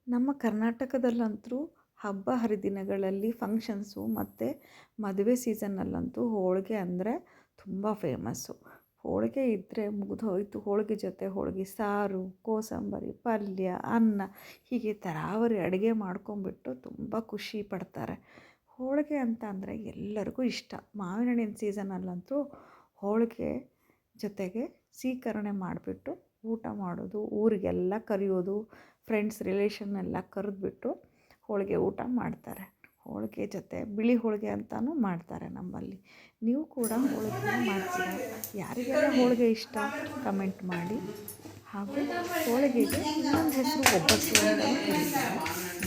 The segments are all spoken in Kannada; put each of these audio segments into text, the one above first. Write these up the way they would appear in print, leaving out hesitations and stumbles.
ನಮ್ಮ ಕರ್ನಾಟಕದಲ್ಲಂತೂ ಹಬ್ಬ ಹರಿದಿನಗಳಲ್ಲಿ ಫಂಕ್ಷನ್ಸು ಮತ್ತು ಮದುವೆ ಸೀಸನ್ನಲ್ಲಂತೂ ಹೋಳಿಗೆ ಅಂದರೆ ತುಂಬ ಫೇಮಸ್ಸು. ಹೋಳಿಗೆ ಇದ್ದರೆ ಮುಗಿದೋಯ್ತು. ಹೋಳಿಗೆ ಜೊತೆ ಹೋಳಿಗೆ ಸಾರು, ಕೋಸಂಬರಿ, ಪಲ್ಯ, ಅನ್ನ ಹೀಗೆ ತರಾವರಿ ಅಡುಗೆ ಮಾಡ್ಕೊಂಬಿಟ್ಟು ತುಂಬ ಖುಷಿ ಪಡ್ತಾರೆ. ಹೋಳಿಗೆ ಅಂತ ಅಂದರೆ ಎಲ್ಲರಿಗೂ ಇಷ್ಟ. ಮಾವಿನ ಹಣ್ಣಿನ ಸೀಸನಲ್ಲಂತೂ ಹೋಳಿಗೆ ಜೊತೆಗೆ ಸೀಕರಣೆ ಮಾಡಿಬಿಟ್ಟು ಊಟ ಮಾಡೋದು, ಊರಿಗೆಲ್ಲ ಕರೆಯೋದು, ಫ್ರೆಂಡ್ಸ್ ರಿಲೇಷನ್ ಎಲ್ಲ ಕರೆದ್ಬಿಟ್ಟು ಹೋಳಿಗೆ ಊಟ ಮಾಡ್ತಾರೆ. ಹೋಳಿಗೆ ಜೊತೆ ಬಿಳಿ ಹೋಳಿಗೆ ಅಂತಲೂ ಮಾಡ್ತಾರೆ ನಮ್ಮಲ್ಲಿ. ನೀವು ಕೂಡ ಹೋಳಿಗೆ ಮಾಡ್ತೀರಾ? ಯಾರಿಗೆಲ್ಲ ಹೋಳಿಗೆ ಇಷ್ಟ ಕಮೆಂಟ್ ಮಾಡಿ. ಹಾಗೂ ಹೋಳಿಗೆಗೆ ಇನ್ನೊಂದು ಹೆಸರು ಒಬ್ಬಟ್ಟು ಅಂತಲೂ ಕರೀತಾರೆ.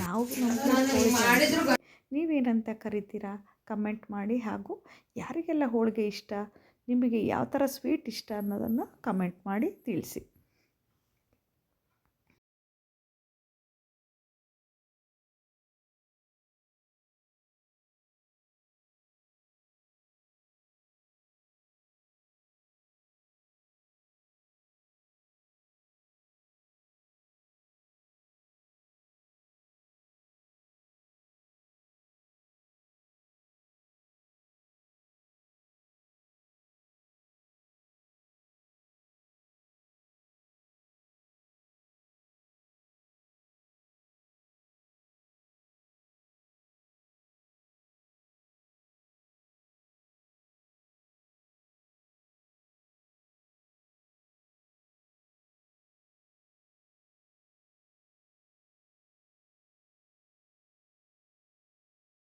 ನಾವು ನಮ್ಮ ಕಡೆ ಹೋಳಿಗೆ ಅಂತೀವಿ. ನೀವೇನಂತ ಕರಿತೀರಾ ಕಮೆಂಟ್ ಮಾಡಿ. ಹಾಗೂ ಯಾರಿಗೆಲ್ಲ ಹೋಳಿಗೆ ಇಷ್ಟ, ನಿಮಗೆ ಯಾವ ಥರ ಸ್ವೀಟ್ ಇಷ್ಟ ಅನ್ನೋದನ್ನು ಕಮೆಂಟ್ ಮಾಡಿ ತಿಳಿಸಿ.